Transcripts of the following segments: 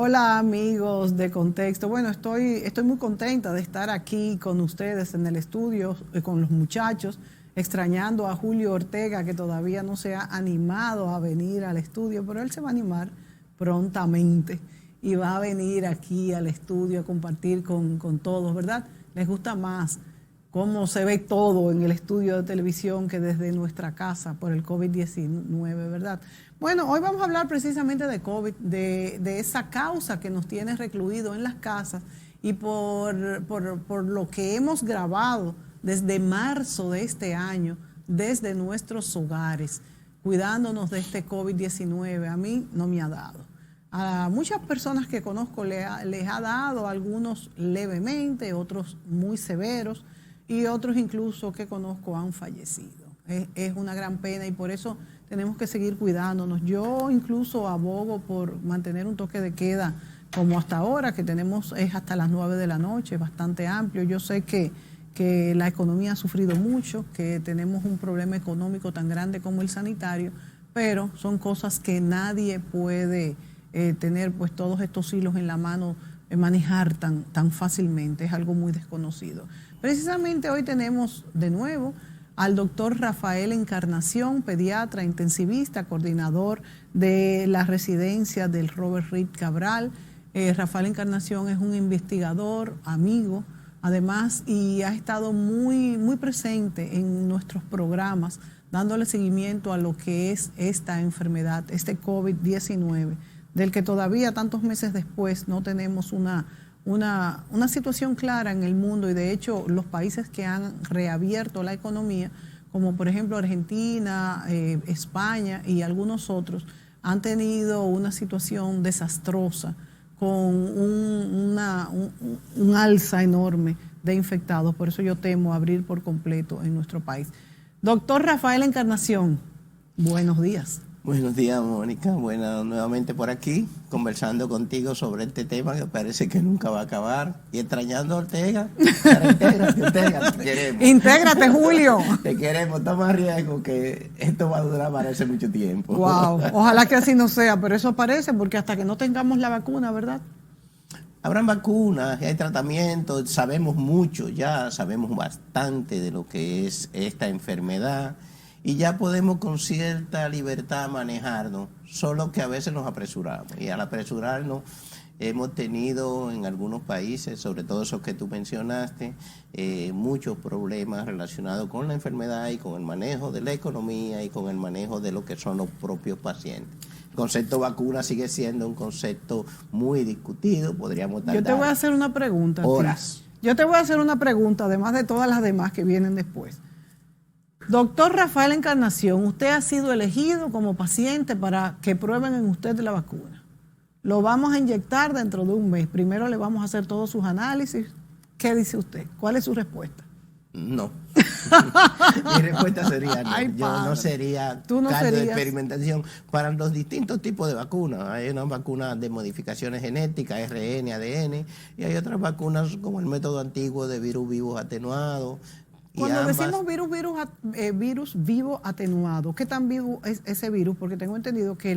Hola amigos de Contexto. Bueno, estoy muy contenta de estar aquí con ustedes en el estudio, con los muchachos, extrañando a Julio Ortega, que todavía no se ha animado a venir al estudio, pero él se va a animar prontamente y va a venir aquí al estudio a compartir con todos, ¿verdad? Les gusta más cómo se ve todo en el estudio de televisión que desde nuestra casa por el COVID-19, ¿verdad? Bueno, hoy vamos a hablar precisamente de COVID, de esa causa que nos tiene recluidos en las casas y por lo que hemos grabado desde marzo de este año, desde nuestros hogares, cuidándonos de este COVID-19. A mí no me ha dado. A muchas personas que conozco les ha dado, algunos levemente, otros muy severos, y otros incluso que conozco han fallecido. Es una gran pena y por eso tenemos que seguir cuidándonos. Yo incluso abogo por mantener un toque de queda como hasta ahora, que tenemos es hasta las 9 de la noche, bastante amplio. Yo sé que la economía ha sufrido mucho, que tenemos un problema económico tan grande como el sanitario, pero son cosas que nadie puede tener pues todos estos hilos en la mano, manejar tan fácilmente. Es algo muy desconocido. Precisamente hoy tenemos de nuevo al doctor Rafael Encarnación, pediatra, intensivista, coordinador de la residencia del Robert Reed Cabral. Rafael Encarnación es un investigador, amigo, además, y ha estado muy presente en nuestros programas, dándole seguimiento a lo que es esta enfermedad, este COVID-19, del que todavía tantos meses después no tenemos una situación clara en el mundo, y de hecho los países que han reabierto la economía, como por ejemplo Argentina, España y algunos otros, han tenido una situación desastrosa con un alza enorme de infectados. Por eso yo temo abrir por completo en nuestro país. Doctor Rafael Encarnación, buenos días. Buenos días, Mónica. Bueno, nuevamente por aquí, conversando contigo sobre este tema que parece que nunca va a acabar. Y extrañando a Ortega. Intégrate, Ortega, te queremos. Intégrate, Julio. Te queremos, toma riesgo que esto va a durar, parece, mucho tiempo. Wow, ojalá que así no sea, pero eso parece, porque hasta que no tengamos la vacuna, ¿verdad? Habrán vacunas, hay tratamientos, sabemos mucho ya, sabemos bastante de lo que es esta enfermedad. Y ya podemos con cierta libertad manejarnos, solo que a veces nos apresuramos. Y al apresurarnos hemos tenido en algunos países, sobre todo esos que tú mencionaste, muchos problemas relacionados con la enfermedad y con el manejo de la economía y con el manejo de lo que son los propios pacientes. El concepto vacuna sigue siendo un concepto muy discutido, podríamos tardar. Yo te voy a hacer una pregunta. Horas. Yo te voy a hacer una pregunta, además de todas las demás que vienen después. Doctor Rafael Encarnación, usted ha sido elegido como paciente para que prueben en usted la vacuna. Lo vamos a inyectar dentro de un mes. Primero le vamos a hacer todos sus análisis. ¿Qué dice usted? ¿Cuál es su respuesta? No. Mi respuesta sería no. Ay, yo no sería caldo de experimentación para los distintos tipos de vacunas. Hay unas vacunas de modificaciones genéticas, ARN, ADN, y hay otras vacunas como el método antiguo de virus vivos atenuados. Cuando decimos virus vivo atenuado, ¿qué tan vivo es ese virus? Porque tengo entendido que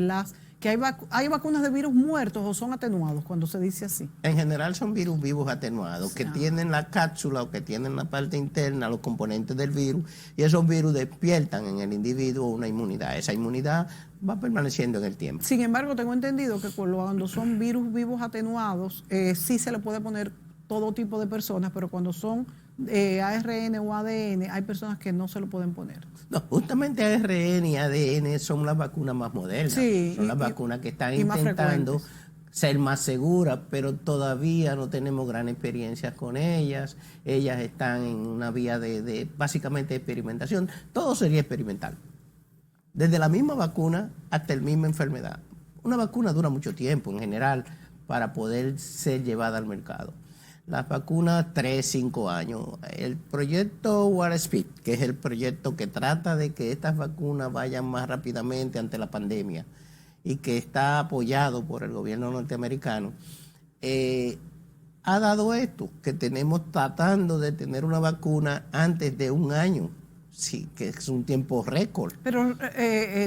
hay vacunas de virus muertos o son atenuados cuando se dice así. En general son virus vivos atenuados, que tienen la cápsula o que tienen la parte interna, los componentes del virus, y esos virus despiertan en el individuo una inmunidad. Esa inmunidad va permaneciendo en el tiempo. Sin embargo, tengo entendido que cuando son virus vivos atenuados, sí se le puede poner todo tipo de personas, pero cuando son ARN o ADN, hay personas que no se lo pueden poner. No, justamente ARN y ADN son las vacunas más modernas. Sí, son las vacunas que están intentando ser más seguras, pero todavía no tenemos gran experiencia con ellas. Ellas están en una vía de básicamente experimentación. Todo sería experimental. Desde la misma vacuna hasta la misma enfermedad. Una vacuna dura mucho tiempo en general para poder ser llevada al mercado. Las vacunas 3, 5 años. El proyecto Warp Speed, que es el proyecto que trata de que estas vacunas vayan más rápidamente ante la pandemia y que está apoyado por el gobierno norteamericano, ha dado esto, que tenemos tratando de tener una vacuna antes de un año sí, que es un tiempo récord. Pero,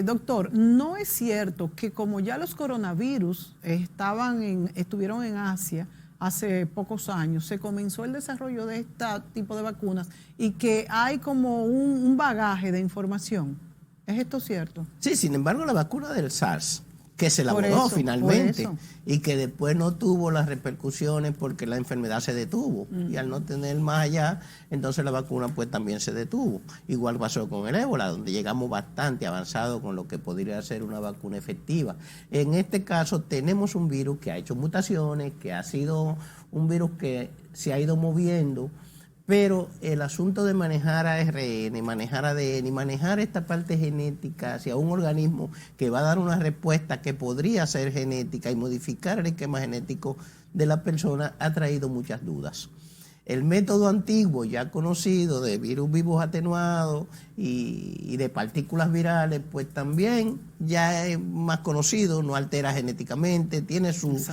doctor, ¿no es cierto que como ya los coronavirus estuvieron en Asia hace pocos años, se comenzó el desarrollo de este tipo de vacunas y que hay como un bagaje de información? ¿Es esto cierto? Sí, sin embargo, la vacuna del SARS, que se elaboró finalmente y que después no tuvo las repercusiones porque la enfermedad se detuvo y al no tener más allá, entonces la vacuna pues también se detuvo. Igual pasó con el ébola, donde llegamos bastante avanzado con lo que podría ser una vacuna efectiva. En este caso tenemos un virus que ha hecho mutaciones, que ha sido un virus que se ha ido moviendo, pero el asunto de manejar ARN, manejar ADN y manejar esta parte genética hacia un organismo que va a dar una respuesta que podría ser genética y modificar el esquema genético de la persona ha traído muchas dudas. El método antiguo ya conocido de virus vivos atenuados y de partículas virales, pues también ya es más conocido, no altera genéticamente, tiene sus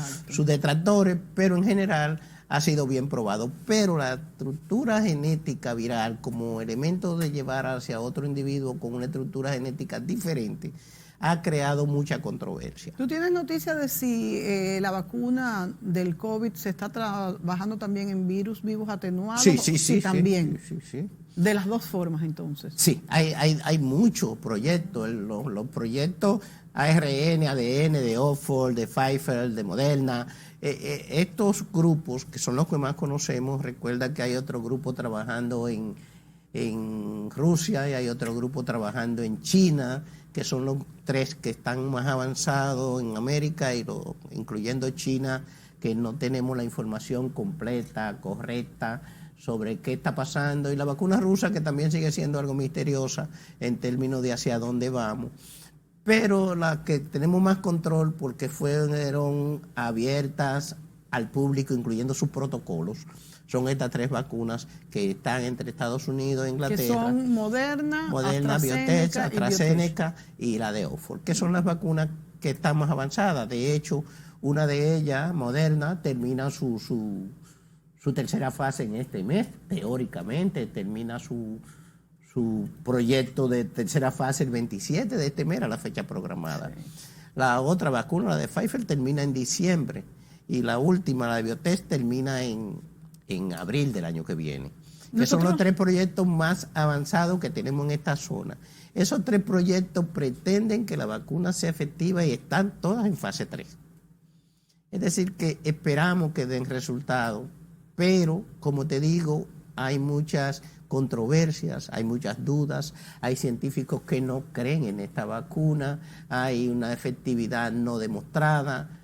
detractores, pero en general ha sido bien probado. Pero la estructura genética viral como elemento de llevar hacia otro individuo con una estructura genética diferente ha creado mucha controversia. ¿Tú tienes noticia de si la vacuna del COVID se está trabajando también en virus vivos atenuados? Sí, también. Sí. De las dos formas, entonces. Sí, hay muchos proyectos. Los proyectos ARN, ADN de Oxford, de Pfizer, de Moderna. Estos grupos, que son los que más conocemos, recuerda que hay otro grupo trabajando en Rusia y hay otro grupo trabajando en China, que son los tres que están más avanzados en América, incluyendo China, que no tenemos la información completa, correcta, sobre qué está pasando, y la vacuna rusa, que también sigue siendo algo misteriosa en términos de hacia dónde vamos. Pero las que tenemos más control, porque fueron abiertas al público, incluyendo sus protocolos, son estas tres vacunas que están entre Estados Unidos e Inglaterra. Que son Moderna, BioNTech, AstraZeneca y la de Oxford, que son las vacunas que están más avanzadas. De hecho, una de ellas, Moderna, termina su tercera fase en este mes, teóricamente, termina su proyecto de tercera fase el 27 de este mes, a la fecha programada. Sí. La otra vacuna, la de Pfizer, termina en diciembre y la última, la de BioNTech, termina en abril del año que viene. Que son los tres proyectos más avanzados que tenemos en esta zona. Esos tres proyectos pretenden que la vacuna sea efectiva y están todas en fase 3. Es decir, que esperamos que den resultados, pero, como te digo, hay muchas controversias, hay muchas dudas, hay científicos que no creen en esta vacuna, hay una efectividad no demostrada.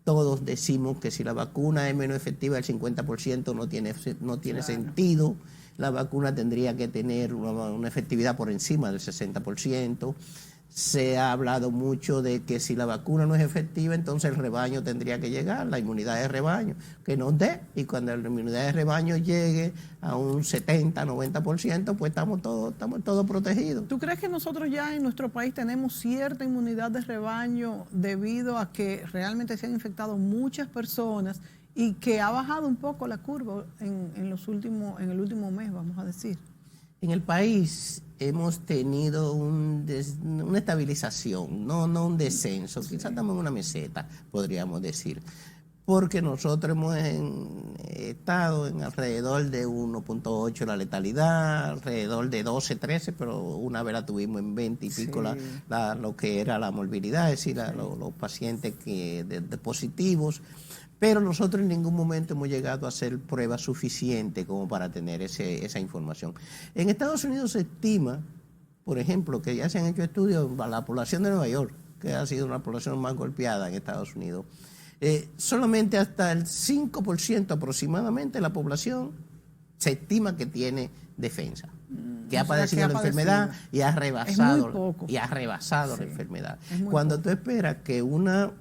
Todos decimos que si la vacuna es menos efectiva, el 50% no tiene sentido. La vacuna tendría que tener una efectividad por encima del 60%. Se ha hablado mucho de que si la vacuna no es efectiva, entonces el rebaño tendría que llegar, la inmunidad de rebaño, que nos dé. Y cuando la inmunidad de rebaño llegue a un 70-90%, pues estamos todos protegidos. ¿Tú crees que nosotros ya en nuestro país tenemos cierta inmunidad de rebaño debido a que realmente se han infectado muchas personas y que ha bajado un poco la curva en el último mes, vamos a decir? En el país hemos tenido una estabilización, no un descenso, quizás estamos en una meseta, podríamos decir, porque nosotros hemos estado en alrededor de 1.8 la letalidad, alrededor de 12, 13, pero una vez la tuvimos en 20 y pico lo que era la morbilidad, es decir, los pacientes de positivos. Pero nosotros en ningún momento hemos llegado a hacer pruebas suficientes como para tener esa información. En Estados Unidos se estima, por ejemplo, que ya se han hecho estudios para la población de Nueva York, que ha sido una población más golpeada en Estados Unidos. Solamente hasta el 5% aproximadamente de la población se estima que tiene defensa, que ha padecido la enfermedad y ha rebasado la enfermedad. Cuando tú esperas que una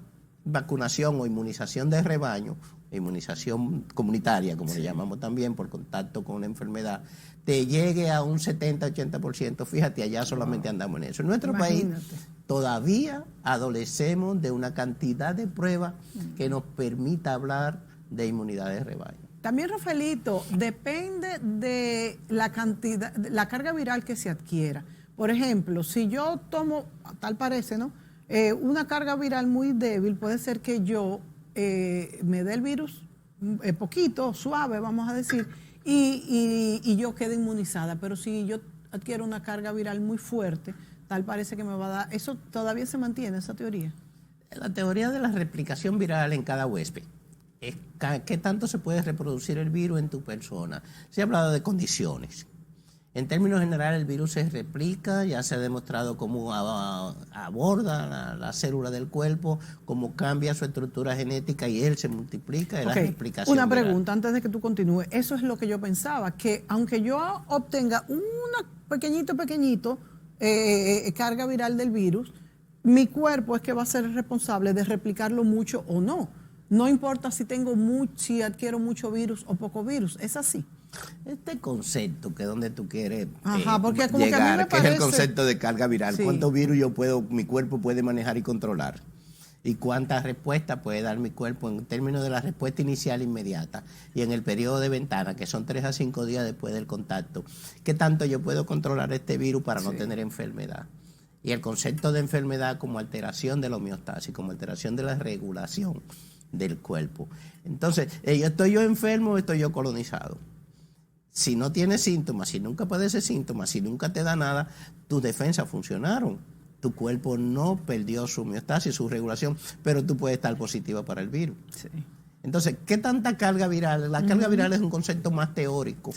vacunación o inmunización de rebaño, inmunización comunitaria, como le llamamos también, por contacto con una enfermedad, te llegue a un 70-80%, fíjate, allá solamente andamos en eso. En nuestro país todavía adolecemos de una cantidad de pruebas que nos permita hablar de inmunidad de rebaño. También, Rafaelito, depende de la cantidad, de la carga viral que se adquiera. Por ejemplo, si yo tomo, tal parece, ¿no? Una carga viral muy débil, puede ser que yo me dé el virus poquito, suave, vamos a decir, y yo quede inmunizada. Pero si yo adquiero una carga viral muy fuerte, tal parece que me va a dar. ¿Eso todavía se mantiene, esa teoría? La teoría de la replicación viral en cada huésped. ¿Qué tanto se puede reproducir el virus en tu persona? Se ha hablado de condiciones. En términos generales, el virus se replica, ya se ha demostrado cómo aborda la célula del cuerpo, cómo cambia su estructura genética y él se multiplica. La replicación Una pregunta viral. antes de que tú continúes. Eso es lo que yo pensaba, que aunque yo obtenga una pequeñito carga viral del virus, mi cuerpo es que va a ser el responsable de replicarlo mucho o no. No importa si si adquiero mucho virus o poco virus, ¿es así? Este concepto que es donde tú quieres porque como llegar, que a mí me parece, que es el concepto de carga viral. Sí. ¿Cuántos virus mi cuerpo puede manejar y controlar? ¿Y cuántas respuestas puede dar mi cuerpo en términos de la respuesta inicial inmediata? Y en el periodo de ventana, que son 3 a 5 días después del contacto, ¿qué tanto yo puedo controlar este virus para no tener enfermedad? Y el concepto de enfermedad como alteración de la homeostasis, como alteración de la regulación del cuerpo. Entonces, ¿estoy yo enfermo o estoy yo colonizado? Si no tienes síntomas, si nunca padeces síntomas, si nunca te da nada, tus defensas funcionaron. Tu cuerpo no perdió su homeostasis, su regulación, pero tú puedes estar positiva para el virus. Sí. Entonces, ¿qué tanta carga viral? La carga viral es un concepto más teórico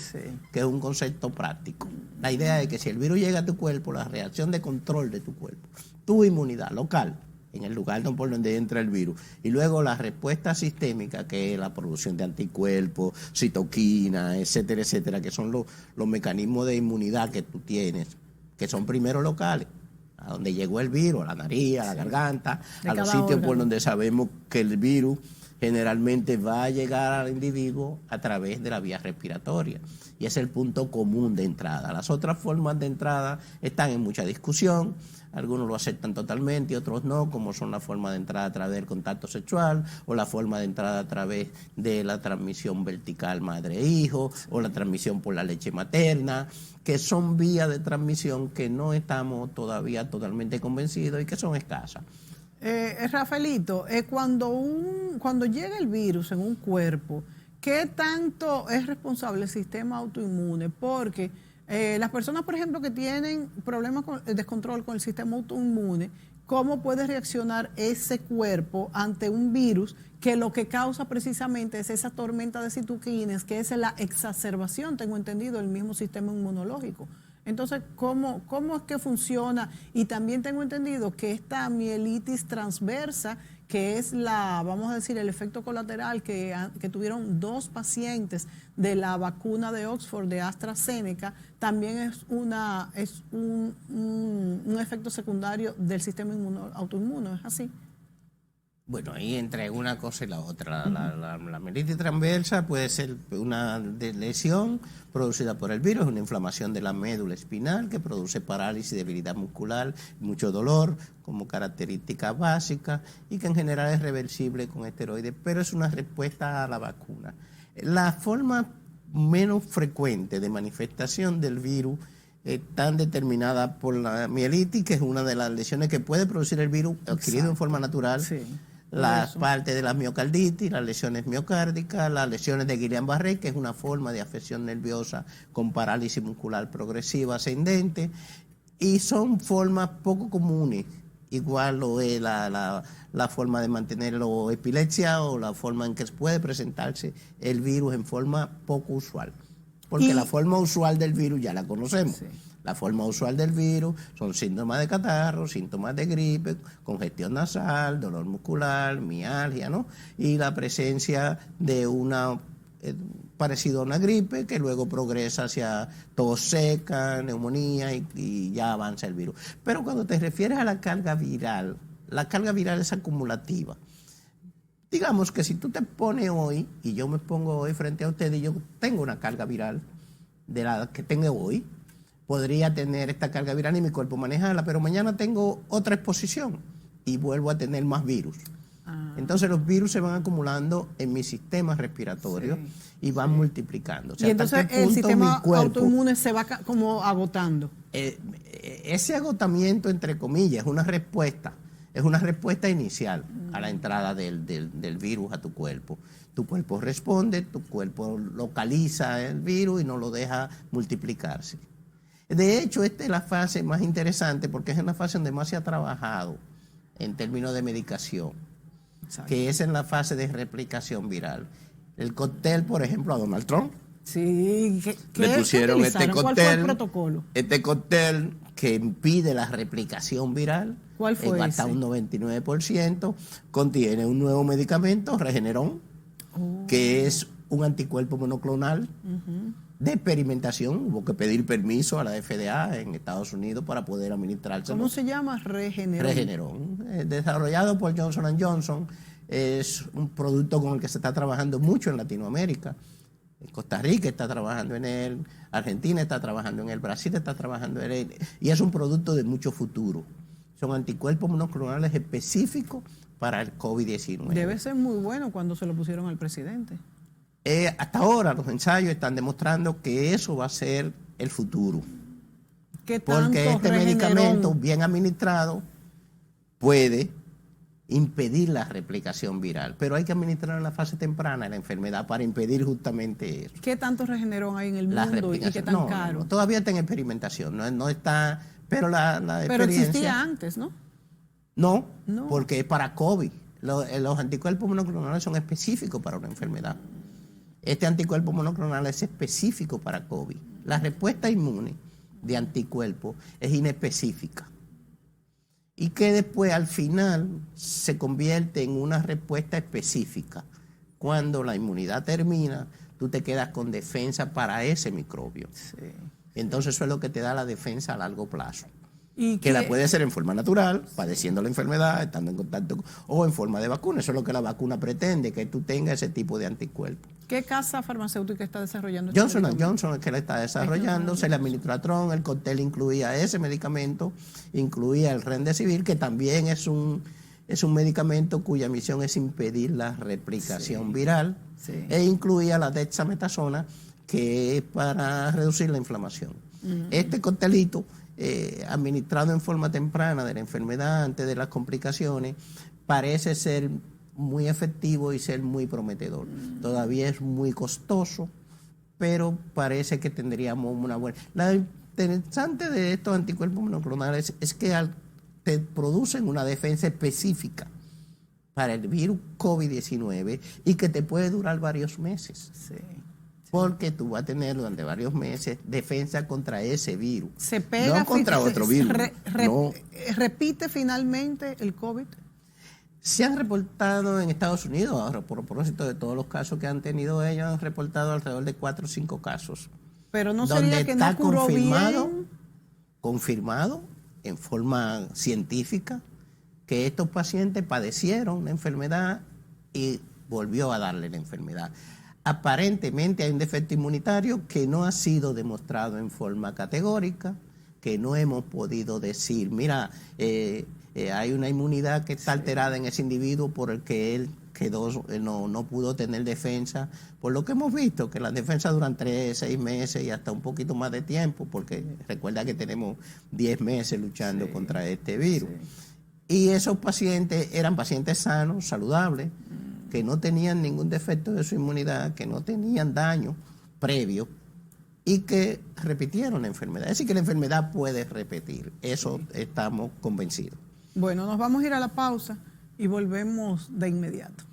que es un concepto práctico. La idea es que si el virus llega a tu cuerpo, la reacción de control de tu cuerpo, tu inmunidad local, en el lugar por donde entra el virus, y luego la respuesta sistémica, que es la producción de anticuerpos, citoquina, etcétera, etcétera, que son los mecanismos de inmunidad que tú tienes, que son primero locales, a donde llegó el virus, a la nariz, a la garganta, a los sitios por donde sabemos que el virus generalmente va a llegar al individuo a través de la vía respiratoria. Y es el punto común de entrada. Las otras formas de entrada están en mucha discusión. Algunos lo aceptan totalmente y otros no, como son la forma de entrada a través del contacto sexual o la forma de entrada a través de la transmisión vertical madre-hijo o la transmisión por la leche materna, que son vías de transmisión que no estamos todavía totalmente convencidos y que son escasas. Rafaelito, cuando llega el virus en un cuerpo, ¿qué tanto es responsable el sistema autoinmune? Porque las personas, por ejemplo, que tienen problemas con el descontrol con el sistema autoinmune, ¿cómo puede reaccionar ese cuerpo ante un virus que lo que causa precisamente es esa tormenta de citoquinas, que es la exacerbación, tengo entendido, del mismo sistema inmunológico? Entonces, ¿cómo es que funciona? Y también tengo entendido que esta mielitis transversa, que es vamos a decir, el efecto colateral que tuvieron 2 pacientes de la vacuna de Oxford, de AstraZeneca, también es un efecto secundario del sistema autoinmune, ¿es así? Bueno, ahí entre una cosa y la otra. La mielitis transversa puede ser una lesión producida por el virus, una inflamación de la médula espinal que produce parálisis, debilidad muscular, mucho dolor como característica básica y que en general es reversible con esteroides, pero es una respuesta a la vacuna. La forma menos frecuente de manifestación del virus tan determinada por la mielitis, que es una de las lesiones que puede producir el virus adquirido en forma natural. Sí. Las partes de la miocarditis, las lesiones miocárdicas, las lesiones de Guillain-Barré, que es una forma de afección nerviosa con parálisis muscular progresiva ascendente, y son formas poco comunes. Igual lo es la forma de mantenerlo epilepsia o la forma en que puede presentarse el virus en forma poco usual. Porque la forma usual del virus ya la conocemos. Sí. La forma usual del virus son síntomas de catarro, síntomas de gripe, congestión nasal, dolor muscular, mialgia, ¿no? Y la presencia de parecido a una gripe que luego progresa hacia tos seca, neumonía y ya avanza el virus. Pero cuando te refieres a la carga viral es acumulativa. Digamos que si tú te pones hoy, y yo me pongo hoy frente a ustedes, y yo tengo una carga viral de la que tengo hoy, podría tener esta carga viral y mi cuerpo manejarla, pero mañana tengo otra exposición y vuelvo a tener más virus. Entonces los virus se van acumulando en mi sistema respiratorio y van multiplicando. O sea, y entonces el sistema autoinmune se va como agotando. Ese agotamiento, entre comillas, es una respuesta inicial a la entrada del virus a tu cuerpo. Tu cuerpo responde, tu cuerpo localiza el virus y no lo deja multiplicarse. De hecho, esta es la fase más interesante porque es una fase donde más se ha trabajado en términos de medicación, que es en la fase de replicación viral. El cóctel, por ejemplo, a Donald Trump. Sí, le pusieron este cóctel. ¿Cuál fue el protocolo? Este cóctel que impide la replicación viral. ¿Cuál fue hasta un 99%. Contiene un nuevo medicamento, Regeneron, que es un anticuerpo monoclonal de experimentación. Hubo que pedir permiso a la FDA en Estados Unidos para poder administrárselo. ¿Cómo se llama? Regeneron. Regeneron. Desarrollado por Johnson & Johnson. Es un producto con el que se está trabajando mucho en Latinoamérica. Costa Rica está trabajando en él, Argentina está trabajando en él, Brasil está trabajando en él, y es un producto de mucho futuro. Son anticuerpos monoclonales específicos para el COVID-19. Debe ser muy bueno cuando se lo pusieron al presidente. Hasta ahora los ensayos están demostrando que eso va a ser el futuro. ¿Qué tanto porque este medicamento bien administrado puede impedir la replicación viral, pero hay que administrar en la fase temprana de la enfermedad para impedir justamente eso. ¿Qué tanto Regeneron hay en el mundo y qué tan caro? No, todavía está en experimentación, no está, pero la experiencia... Pero existía antes, ¿no? No, porque es para COVID. Los anticuerpos monoclonales son específicos para una enfermedad. Este anticuerpo monoclonal es específico para COVID. La respuesta inmune de anticuerpos es inespecífica. Y que después al final se convierte en una respuesta específica. Cuando la inmunidad termina, tú te quedas con defensa para ese microbio. Sí. Entonces eso es lo que te da la defensa a largo plazo. Que la puede ser en forma natural, padeciendo la enfermedad, estando en contacto, o en forma de vacuna. Eso es lo que la vacuna pretende, que tú tengas ese tipo de anticuerpos. ¿Qué casa farmacéutica está desarrollando? Johnson & Johnson es que la está desarrollando. Se le administró a Trump, el cóctel incluía ese medicamento, incluía el Remdesivir, que también es un medicamento cuya misión es impedir la replicación viral, e incluía la dexametasona, que es para reducir la inflamación. Este cóctelito, administrado en forma temprana de la enfermedad, antes de las complicaciones, parece ser muy efectivo y ser muy prometedor. Todavía es muy costoso, pero parece que tendríamos una buena... Lo interesante de estos anticuerpos monoclonales es que te producen una defensa específica para el virus COVID-19 y que te puede durar varios meses. Sí. Porque tú vas a tener durante varios meses defensa contra ese virus. Se pega, no contra otro virus. ¿Repite finalmente el COVID? Se han reportado en Estados Unidos, ahora, por propósito de todos los casos que han tenido ellos, han reportado alrededor de 4 o 5 casos. Pero no sería que no curó bien. Confirmado en forma científica que estos pacientes padecieron la enfermedad y volvió a darle la enfermedad. Aparentemente hay un defecto inmunitario que no ha sido demostrado en forma categórica, que no hemos podido decir, mira, hay una inmunidad que está alterada en ese individuo por el que él no pudo tener defensa, por lo que hemos visto, que las defensas duran 3, 6 meses y hasta un poquito más de tiempo, porque recuerda que tenemos 10 meses luchando contra este virus. Y esos pacientes eran pacientes sanos, saludables, que no tenían ningún defecto de su inmunidad, que no tenían daño previo y que repitieron la enfermedad. Es decir, que la enfermedad puede repetir. Eso estamos convencidos. Bueno, nos vamos a ir a la pausa y volvemos de inmediato.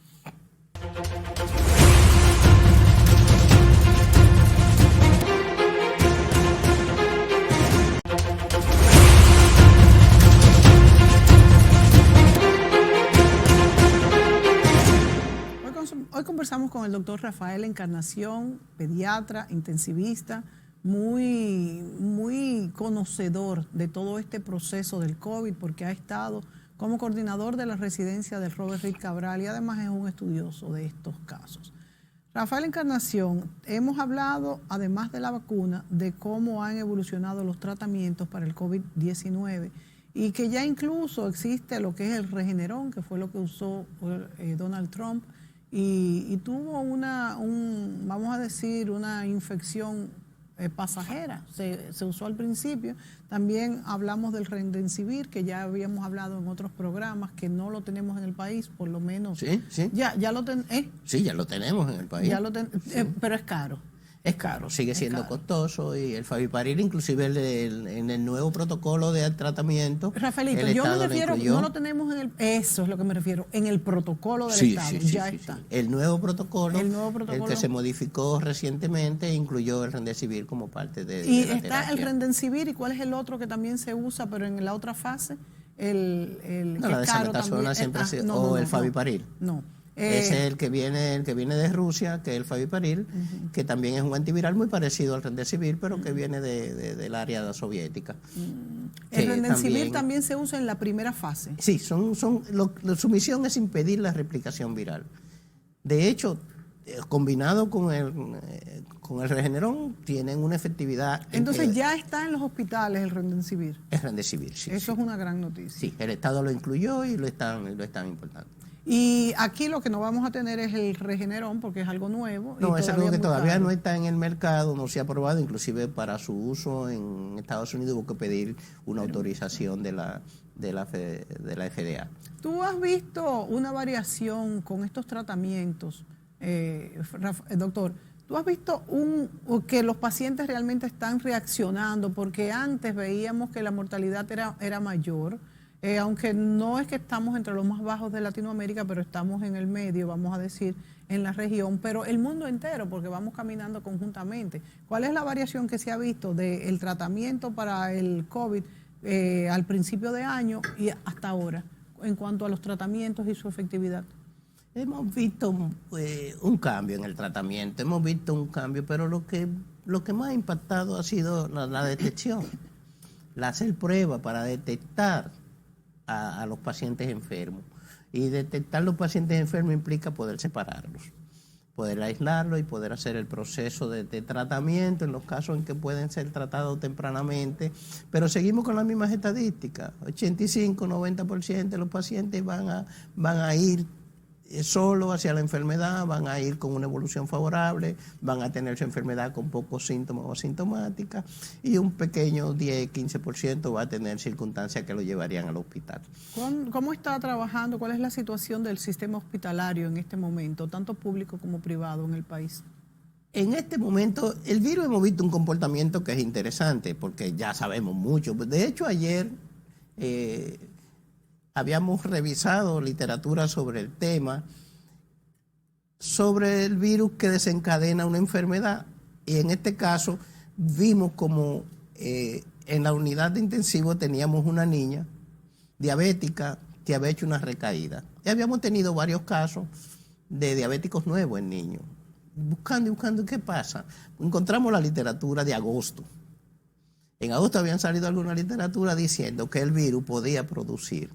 Hoy conversamos con el doctor Rafael Encarnación, pediatra, intensivista, muy conocedor de todo este proceso del COVID, porque ha estado como coordinador de la residencia del Robert Reed Cabral y además es un estudioso de estos casos. Rafael Encarnación, hemos hablado, además de la vacuna, de cómo han evolucionado los tratamientos para el COVID-19 y que ya incluso existe lo que es el Regeneron, que fue lo que usó Donald Trump, y tuvo vamos a decir, una infección pasajera, se usó al principio. También hablamos del Remdesivir, que ya habíamos hablado en otros programas, que no lo tenemos en el país, por lo menos. Sí. Sí, ya lo tenemos en el país. Pero es caro. Es caro, sigue siendo costoso, y el faviparil, inclusive en el nuevo protocolo de tratamiento, Rafaelito, yo me refiero, no lo tenemos eso es lo que me refiero, en el protocolo del Estado, ya está. Sí. El nuevo protocolo, el que se modificó recientemente, incluyó el Remdesivir como parte de y la está terapia. El Remdesivir, ¿y cuál es el otro que también se usa, pero en la otra fase? La desametasona siempre ha sido, el faviparil. No. Ese es el que viene de Rusia, que es el faviparil, que también es un antiviral muy parecido al Remdesivir, pero que viene del área soviética. El Remdesivir también se usa en la primera fase. Sí, su misión es impedir la replicación viral. De hecho, combinado con el Regeneron, tienen una efectividad. Entonces ya está en los hospitales el Remdesivir. El Remdesivir, sí. Eso es una gran noticia. Sí, el Estado lo incluyó y lo están importando. Y aquí lo que no vamos a tener es el Regeneron, porque es algo nuevo. No, es algo que todavía no está en el mercado, no se ha aprobado, inclusive para su uso en Estados Unidos hubo que pedir una autorización de la FDA. ¿Tú has visto una variación con estos tratamientos, doctor? ¿Tú has visto que los pacientes realmente están reaccionando? Porque antes veíamos que la mortalidad era mayor. Aunque no es que estamos entre los más bajos de Latinoamérica, pero estamos en el medio, vamos a decir, en la región, pero el mundo entero, porque vamos caminando conjuntamente. ¿Cuál es la variación que se ha visto del tratamiento para el COVID al principio de año y hasta ahora, en cuanto a los tratamientos y su efectividad? Hemos visto un cambio en el tratamiento, pero lo que más ha impactado ha sido la detección, hacer pruebas para detectar a los pacientes enfermos. Y detectar los pacientes enfermos implica poder separarlos, poder aislarlos y poder hacer el proceso de tratamiento en los casos en que pueden ser tratados tempranamente. Pero seguimos con las mismas estadísticas. 85-90% de los pacientes van a ir solo hacia la enfermedad, van a ir con una evolución favorable, van a tener su enfermedad con pocos síntomas o asintomática, y un pequeño 10-15% va a tener circunstancias que lo llevarían al hospital. ¿Cómo está trabajando? ¿Cuál es la situación del sistema hospitalario en este momento, tanto público como privado en el país? En este momento, el virus hemos visto un comportamiento que es interesante, porque ya sabemos mucho. De hecho, ayer habíamos revisado literatura sobre el tema, sobre el virus que desencadena una enfermedad. Y en este caso vimos como en la unidad de intensivo teníamos una niña diabética que había hecho una recaída. Y habíamos tenido varios casos de diabéticos nuevos en niños. Buscando qué pasa. Encontramos la literatura de agosto. En agosto habían salido alguna literatura diciendo que el virus podía producir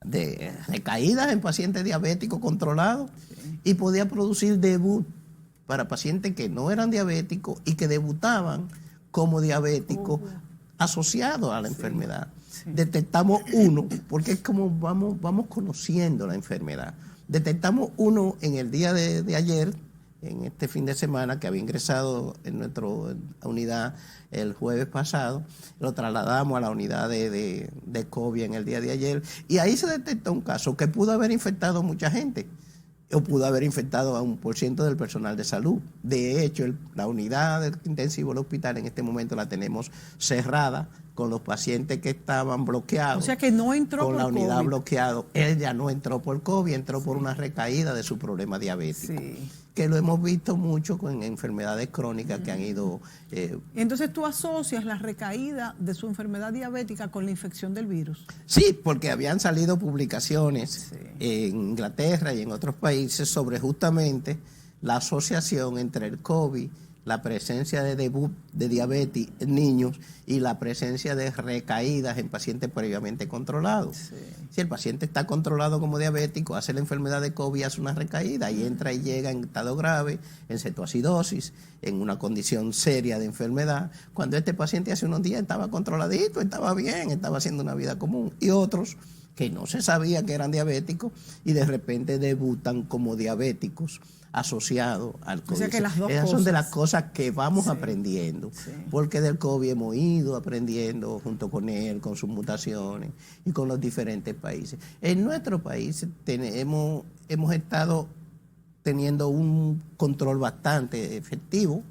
de recaídas en pacientes diabéticos controlados, y podía producir debut para pacientes que no eran diabéticos y que debutaban como diabéticos asociados a la enfermedad. Detectamos uno, porque es como vamos conociendo la enfermedad. Detectamos uno en el día de ayer, en este fin de semana, que había ingresado en nuestra unidad el jueves pasado. Lo trasladamos a la unidad de COVID en el día de ayer, y ahí se detectó un caso que pudo haber infectado a mucha gente, o pudo haber infectado a 1% del personal de salud. De hecho, la unidad de intensivo del hospital en este momento la tenemos cerrada, con los pacientes que estaban bloqueados. O sea que no entró con por la unidad COVID. bloqueado. Él ya no entró por COVID, entró por una recaída de su problema diabético. Que lo hemos visto mucho con enfermedades crónicas que han ido... Entonces, ¿tú asocias la recaída de su enfermedad diabética con la infección del virus? Sí, porque habían salido publicaciones en Inglaterra y en otros países sobre justamente la asociación entre el COVID la presencia de debut de diabetes en niños y la presencia de recaídas en pacientes previamente controlados. Sí. Si el paciente está controlado como diabético, hace la enfermedad de COVID, hace una recaída y entra y llega en estado grave, en cetoacidosis, en una condición seria de enfermedad, cuando este paciente hace unos días estaba controladito, estaba bien, estaba haciendo una vida común, y otros que no se sabía que eran diabéticos y de repente debutan como diabéticos asociado al COVID. O sea que las dos Esas cosas son de las cosas que vamos aprendiendo, porque del COVID hemos ido aprendiendo junto con él, con sus mutaciones y con los diferentes países. En nuestro país hemos estado teniendo un control bastante efectivo.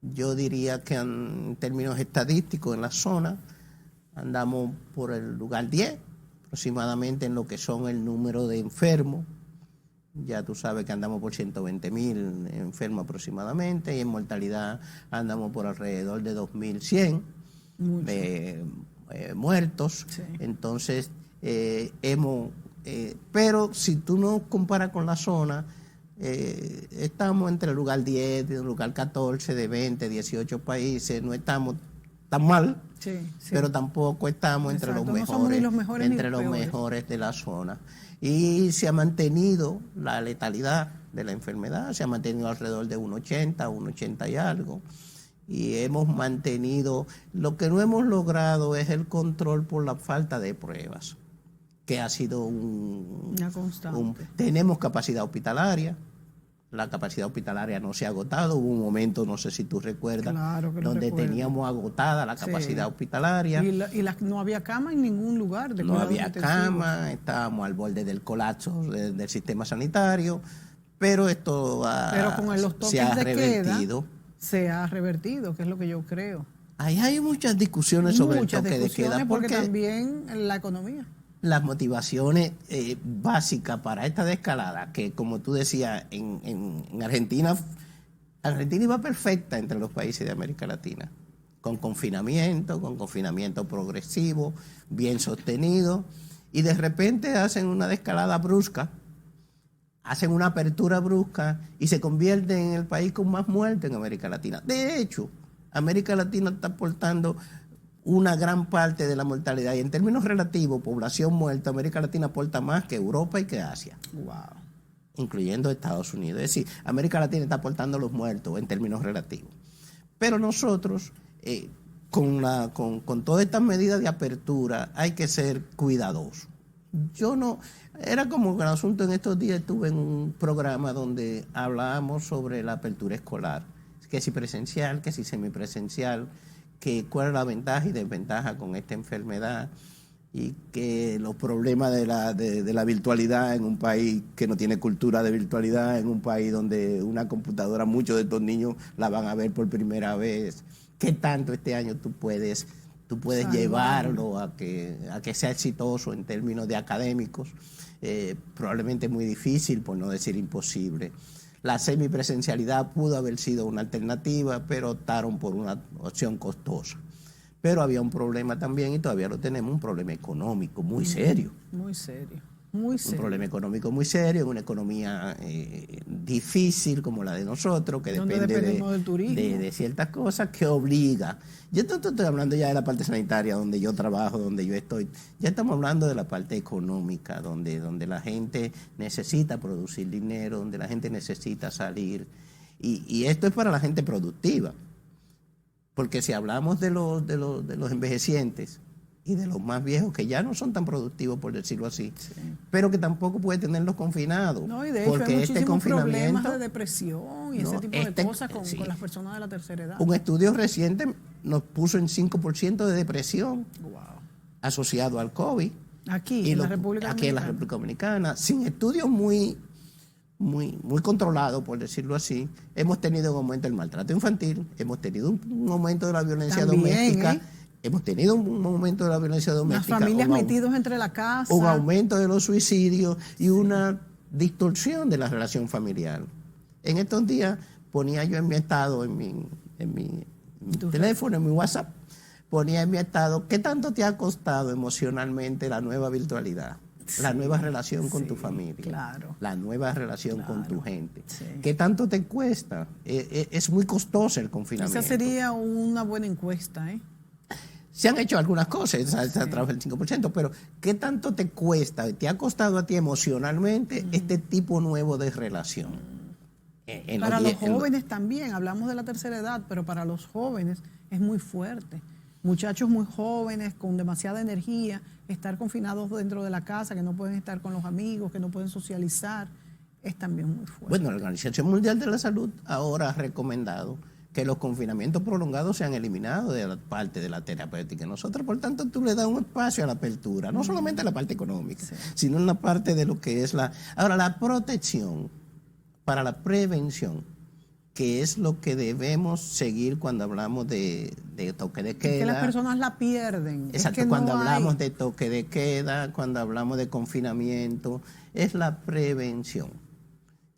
Yo diría que en términos estadísticos en la zona andamos por el lugar 10, aproximadamente en lo que son el número de enfermos. Ya tú sabes que andamos por 120,000 enfermos aproximadamente, y en mortalidad andamos por alrededor de 2,100 muertos. Sí. Entonces, pero si tú nos comparas con la zona, estamos entre el lugar 10, el lugar 14 de 20, 18 países, no estamos tan mal, pero tampoco estamos entre los mejores de la zona. Y se ha mantenido la letalidad de la enfermedad, se ha mantenido alrededor de 1,80, 1,80 y algo. Y hemos mantenido, lo que no hemos logrado es el control por la falta de pruebas, que ha sido una constante. Tenemos capacidad hospitalaria. La capacidad hospitalaria no se ha agotado. Hubo un momento, no sé si tú recuerdas, donde teníamos agotada la capacidad hospitalaria. No había cama en ningún lugar. No había cama, estábamos al borde del colapso del sistema sanitario, pero esto con los toques se ha de revertido. Se ha revertido, que es lo que yo creo. Ahí hay muchas discusiones sobre el toque de queda. Porque también la economía. Las motivaciones básicas para esta desescalada, que como tú decías, en Argentina iba perfecta entre los países de América Latina, con confinamiento progresivo, bien sostenido, y de repente hacen una desescalada brusca, hacen una apertura brusca y se convierten en el país con más muertes en América Latina. De hecho, América Latina está aportando una gran parte de la mortalidad, y en términos relativos, población muerta, América Latina aporta más que Europa y que Asia. Wow. Incluyendo Estados Unidos. Es decir, América Latina está aportando los muertos en términos relativos. Pero nosotros, con todas estas medidas de apertura, hay que ser cuidadosos. Era como el asunto en estos días, estuve en un programa donde hablábamos sobre la apertura escolar, que si presencial, que si semipresencial, que cuál es la ventaja y desventaja con esta enfermedad, y que los problemas de la virtualidad en un país que no tiene cultura de virtualidad, en un país donde una computadora, muchos de estos niños la van a ver por primera vez. ¿Qué tanto este año tú puedes llevarlo a que sea exitoso en términos de académicos? Probablemente muy difícil, por no decir imposible. La semipresencialidad pudo haber sido una alternativa, pero optaron por una opción costosa. Pero había un problema también, y todavía lo tenemos, un problema económico muy serio. Muy serio. Un problema económico muy serio, en una economía difícil como la de nosotros, que depende del turismo, de ciertas cosas, que obliga. Yo estoy hablando ya de la parte sanitaria, donde yo trabajo, donde yo estoy. Ya estamos hablando de la parte económica, donde la gente necesita producir dinero, donde la gente necesita salir. Y esto es para la gente productiva. Porque si hablamos de los envejecientes y de los más viejos, que ya no son tan productivos, por decirlo así, pero que tampoco puede tenerlos confinados. No, y de hecho hay muchísimos problemas de depresión y ese tipo de cosas con las personas de la tercera edad. Un estudio reciente nos puso en 5% de depresión asociado al COVID. Aquí en la República Dominicana, sin estudios muy controlados, por decirlo así. Hemos tenido un aumento del maltrato infantil, hemos tenido un aumento de la violencia doméstica. Hemos tenido un aumento de la violencia doméstica. Las familias metidos entre la casa. Un aumento de los suicidios y una distorsión de la relación familiar. En estos días ponía yo en mi estado, en mi teléfono, en mi WhatsApp, ponía en mi estado, ¿qué tanto te ha costado emocionalmente la nueva virtualidad? la nueva relación con tu familia, la nueva relación con tu gente. ¿Qué tanto te cuesta? Es muy costoso el confinamiento. Esa sería una buena encuesta, ¿eh? Se han hecho algunas cosas a través del 5%, pero ¿qué tanto te cuesta? ¿Te ha costado a ti emocionalmente este tipo nuevo de relación? Para los jóvenes también, hablamos de la tercera edad, pero para los jóvenes es muy fuerte. Muchachos muy jóvenes, con demasiada energía, estar confinados dentro de la casa, que no pueden estar con los amigos, que no pueden socializar, es también muy fuerte. Bueno, la Organización Mundial de la Salud ahora ha recomendado que los confinamientos prolongados sean eliminados de la parte de la terapéutica. Nosotros, por tanto, tú le das un espacio a la apertura, no solamente la parte económica, sino en la parte de lo que es la... Ahora, la protección para la prevención, que es lo que debemos seguir cuando hablamos de toque de queda. Es que las personas la pierden. Exacto, cuando hablamos de toque de queda, cuando hablamos de confinamiento, es la prevención.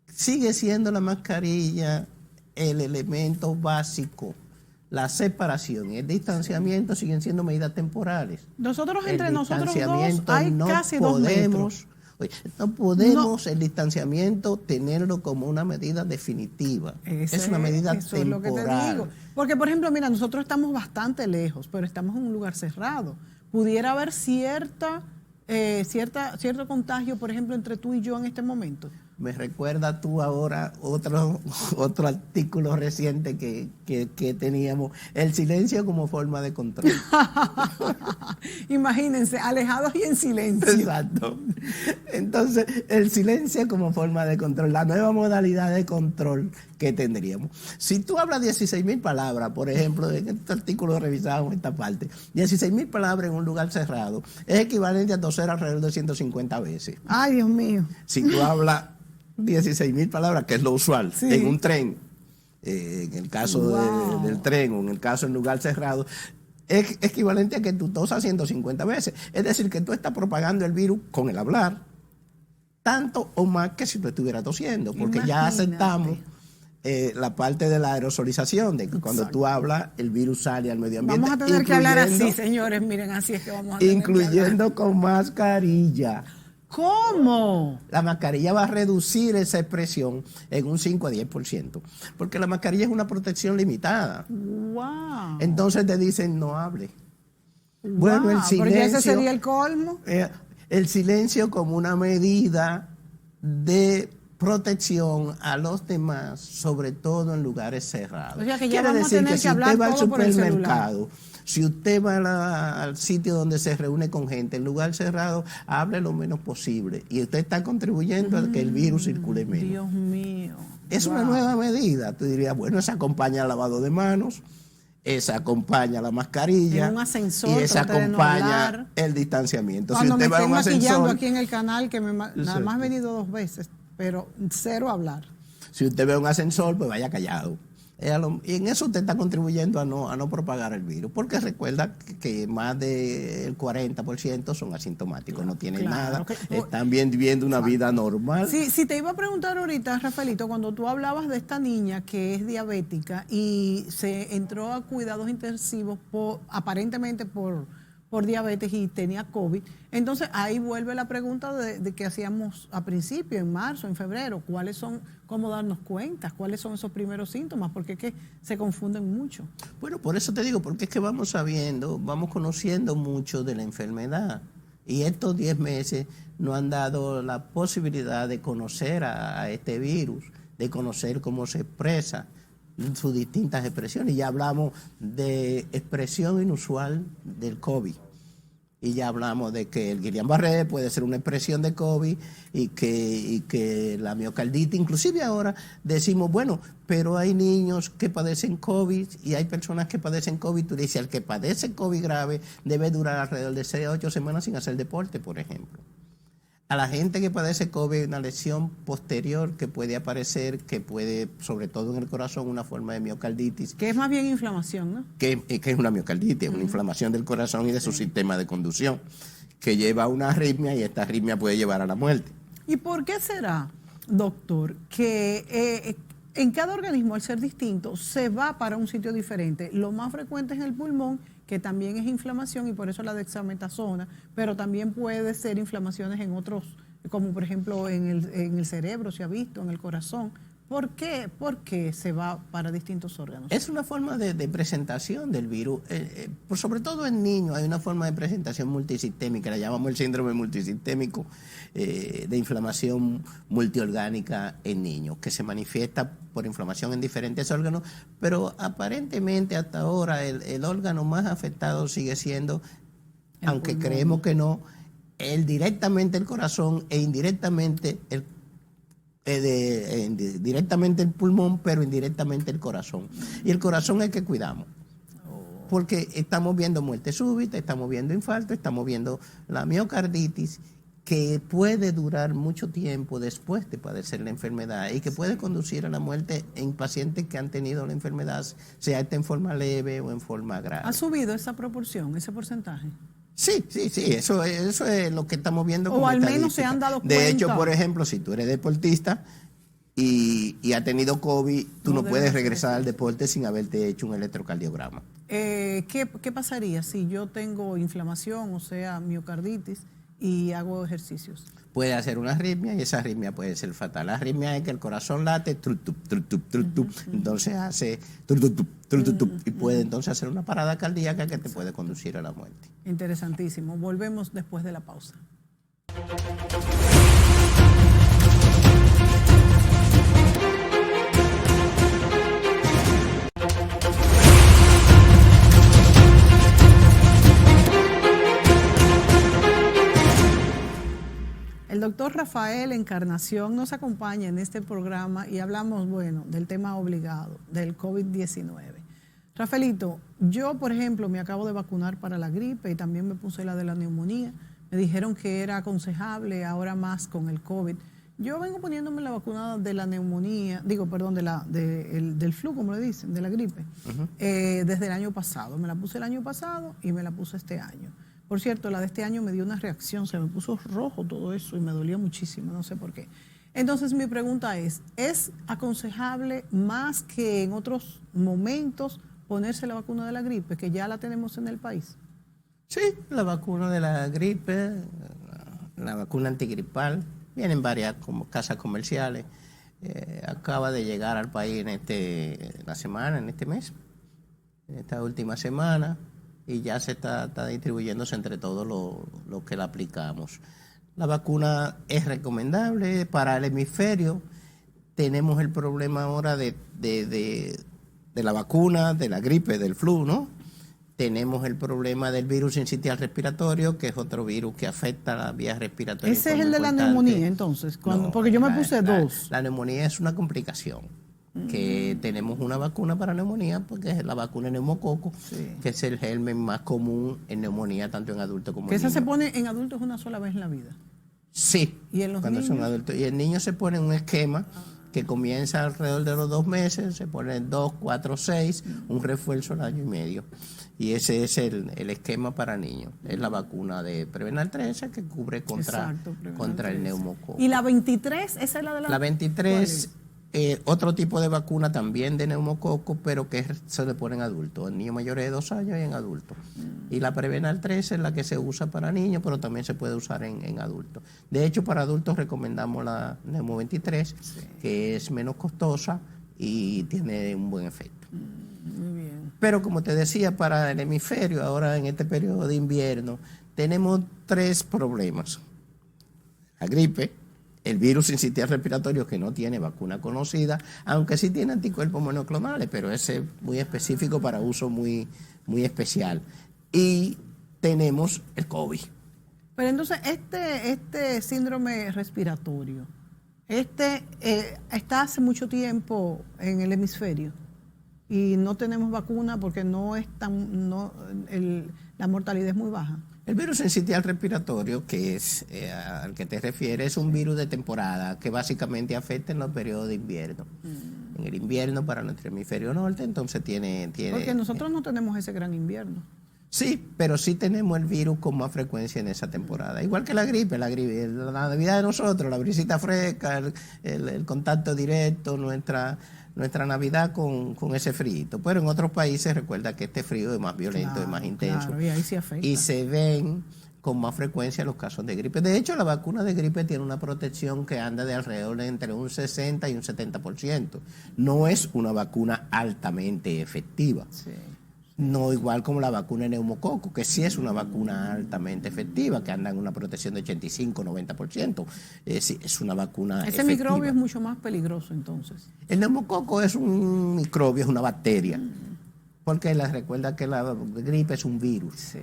Sigue siendo la mascarilla el elemento básico. La separación y el distanciamiento siguen siendo medidas temporales. Nosotros entre nosotros dos hay casi 2 metros. No podemos el distanciamiento tenerlo como una medida definitiva. Es una medida temporal. Es lo que te digo. Porque, por ejemplo, mira, nosotros estamos bastante lejos, pero estamos en un lugar cerrado. Pudiera haber cierto contagio, por ejemplo, entre tú y yo en este momento. Me recuerda tú ahora otro artículo reciente que teníamos, el silencio como forma de control. Imagínense, alejados y en silencio. Exacto. Entonces, el silencio como forma de control, la nueva modalidad de control que tendríamos. Si tú hablas 16,000 palabras, por ejemplo, en este artículo revisamos esta parte, 16,000 palabras en un lugar cerrado, es equivalente a toser alrededor de 150 veces. Ay, Dios mío. Si tú hablas 16,000 palabras, que es lo usual, en un tren, en el caso del tren o en el caso del lugar cerrado, es equivalente a que tú tosas 150 veces. Es decir, que tú estás propagando el virus con el hablar, tanto o más que si tú estuvieras tosiendo, porque ya aceptamos la parte de la aerosolización, de que cuando tú hablas, el virus sale al medio ambiente. Vamos a tener que hablar así, señores, miren, así es que vamos a tener incluyendo con mascarilla. ¿Cómo? La mascarilla va a reducir esa expresión en un 5 a 10%, porque la mascarilla es una protección limitada. Wow. Entonces te dicen, no hable. Bueno, el silencio... Porque ese sería el colmo. El silencio como una medida de protección a los demás, sobre todo en lugares cerrados. O sea que ya vamos a tener que hablar todo por el celular. Si usted va al sitio donde se reúne con gente, en lugar cerrado, hable lo menos posible. Y usted está contribuyendo a que el virus circule menos. Dios mío. Es una nueva medida. Tú dirías, bueno, esa acompaña al lavado de manos, esa acompaña la mascarilla. En un ascensor, y esa acompaña el distanciamiento. Cuando si usted me estoy maquillando aquí en el canal, que nada más he venido 2 veces, pero cero hablar. Si usted ve un ascensor, pues vaya callado. Y en eso usted está contribuyendo a no propagar el virus, porque recuerda que más del 40% son asintomáticos, no tienen nada, están viviendo una vida normal. Sí, si te iba a preguntar ahorita, Rafaelito, cuando tú hablabas de esta niña que es diabética y se entró a cuidados intensivos aparentemente por diabetes y tenía COVID, entonces ahí vuelve la pregunta de que hacíamos a principio, en marzo, en febrero, cómo darnos cuenta, cuáles son esos primeros síntomas, porque es que se confunden mucho. Bueno, por eso te digo, porque es que vamos sabiendo, vamos conociendo mucho de la enfermedad, y estos 10 meses nos han dado la posibilidad de conocer a este virus, de conocer cómo se expresa, sus distintas expresiones. Ya hablamos de expresión inusual del COVID. Y ya hablamos de que el Guillain-Barré puede ser una expresión de COVID y que la miocarditis, inclusive ahora decimos, bueno, pero hay niños que padecen COVID y hay personas que padecen COVID. Tú dices, el que padece COVID grave debe durar alrededor de 6 a 8 semanas sin hacer deporte, por ejemplo. A la gente que padece COVID, una lesión posterior que puede aparecer, que puede, sobre todo en el corazón, una forma de miocarditis. Que es más bien inflamación, ¿no? Que es una miocarditis, una inflamación del corazón y de su sistema de conducción, que lleva a una arritmia y esta arritmia puede llevar a la muerte. ¿Y por qué será, doctor, que en cada organismo, al ser distinto, se va para un sitio diferente. Lo más frecuente es en el pulmón, que también es inflamación, y por eso la dexametasona, pero también puede ser inflamaciones en otros, como por ejemplo en el cerebro, se ha visto, en el corazón. ¿Por qué? Porque se va para distintos órganos. Es una forma de presentación del virus. Sobre todo en niños hay una forma de presentación multisistémica, la llamamos el síndrome multisistémico de inflamación multiorgánica en niños, que se manifiesta por inflamación en diferentes órganos, pero aparentemente hasta ahora el órgano más afectado sigue siendo, aunque creemos que no, directamente el corazón e indirectamente directamente el pulmón, pero indirectamente el corazón. Y el corazón es el que cuidamos, porque estamos viendo muerte súbita, estamos viendo infarto, estamos viendo la miocarditis, que puede durar mucho tiempo después de padecer la enfermedad y que puede conducir a la muerte en pacientes que han tenido la enfermedad, sea esta en forma leve o en forma grave. ¿Ha subido esa proporción, ese porcentaje? Sí, eso es lo que estamos viendo. O al menos se han dado cuenta. De hecho, por ejemplo, si tú eres deportista y has tenido COVID, tú no puedes regresar al deporte sin haberte hecho un electrocardiograma. ¿Qué pasaría si yo tengo inflamación, o sea, miocarditis, y hago ejercicios? Puede hacer una arritmia y esa arritmia puede ser fatal. La arritmia es que el corazón late, entonces hace y puede entonces hacer una parada cardíaca que te puede conducir a la muerte. Interesantísimo. Volvemos después de la pausa. El doctor Rafael Encarnación nos acompaña en este programa y hablamos, del tema obligado, del COVID-19. Rafaelito, yo, por ejemplo, me acabo de vacunar para la gripe y también me puse la de la neumonía. Me dijeron que era aconsejable ahora más con el COVID. Yo vengo poniéndome la vacuna de la neumonía, del flu, como le dicen, de la gripe, desde el año pasado. Me la puse el año pasado y me la puse este año. Por cierto, la de este año me dio una reacción, se me puso rojo todo eso y me dolía muchísimo, no sé por qué. Entonces mi pregunta ¿es aconsejable más que en otros momentos ponerse la vacuna de la gripe, que ya la tenemos en el país? Sí, la vacuna de la gripe, la vacuna antigripal, vienen varias como casas comerciales. Acaba de llegar al país en este mes, en esta última semana. Y ya se está distribuyéndose entre todos los que la aplicamos. La vacuna es recomendable para el hemisferio. Tenemos el problema ahora de la vacuna, de la gripe, del flu, ¿no? Tenemos el problema del virus sincitial respiratorio, que es otro virus que afecta la vía respiratoria. ¿Ese es el de la neumonía, entonces? Porque yo me puse dos. La neumonía es una complicación. Que tenemos una vacuna para neumonía, porque es la vacuna de neumococo, que es el germen más común en neumonía, tanto en adultos como en niños. ¿Esa se pone en adultos una sola vez en la vida? Sí, ¿Y en los cuando niños? son adultos. Y el niño se pone en un esquema que comienza alrededor de los 2 meses, se pone 2, 4, 6, un refuerzo al año y medio. Y ese es el esquema para niños. Es la vacuna de Prevenal 13 que cubre contra el neumococo. ¿Y la 23? ¿Esa es la de la...? La 23... otro tipo de vacuna también de neumococo, pero que se le pone en adultos, en niños mayores de 2 años y en adultos. Y la Prevenal 13 es la que se usa para niños, pero también se puede usar en adultos. De hecho, para adultos recomendamos la Neumo 23, que es menos costosa y tiene un buen efecto. Muy bien. Pero como te decía, para el hemisferio, ahora en este periodo de invierno, tenemos 3 problemas. La gripe, el virus sincitial respiratorio, que no tiene vacuna conocida, aunque sí tiene anticuerpos monoclonales, pero ese es muy específico para uso muy, muy especial. Y tenemos el COVID. Pero entonces, este síndrome respiratorio, está hace mucho tiempo en el hemisferio y no tenemos vacuna porque la mortalidad es muy baja. El virus sincitial respiratorio, que es al que te refieres, es un virus de temporada que básicamente afecta en los periodos de invierno. En el invierno para nuestro hemisferio norte, entonces tiene... Porque nosotros no tenemos ese gran invierno. Sí, pero sí tenemos el virus con más frecuencia en esa temporada. Igual que la gripe, la Navidad de nosotros, la brisita fresca, el contacto directo, nuestra Navidad con ese frío. Pero en otros países recuerda que este frío es más violento, es más intenso. Claro, y ahí sí afecta. Y se ven con más frecuencia los casos de gripe. De hecho, la vacuna de gripe tiene una protección que anda de alrededor de entre un 60 y un 70%. No es una vacuna altamente efectiva. Sí. No igual como la vacuna de neumococo, que sí es una vacuna altamente efectiva, que anda en una protección de 85-90%. Sí, es una vacuna Ese efectiva. Microbio es mucho más peligroso entonces. El neumococo es un microbio, es una bacteria. Porque recuerda que la gripe es un virus. Sí,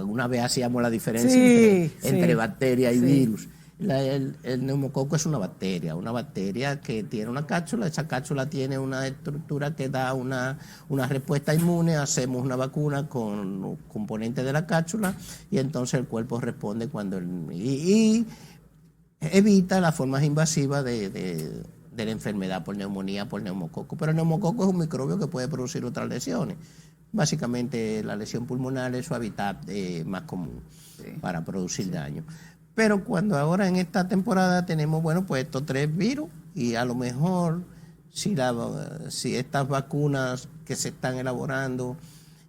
una vez hacíamos la diferencia entre bacteria y virus. El neumococo es una bacteria que tiene una cápsula. Esa cápsula tiene una estructura que da una respuesta inmune. Hacemos una vacuna con componentes de la cápsula y entonces el cuerpo responde y evita las formas invasivas de la enfermedad por neumonía, por neumococo. Pero el neumococo es un microbio que puede producir otras lesiones. Básicamente la lesión pulmonar es su hábitat más común para producir daño. Pero cuando ahora en esta temporada tenemos, pues estos 3 virus y a lo mejor si estas vacunas que se están elaborando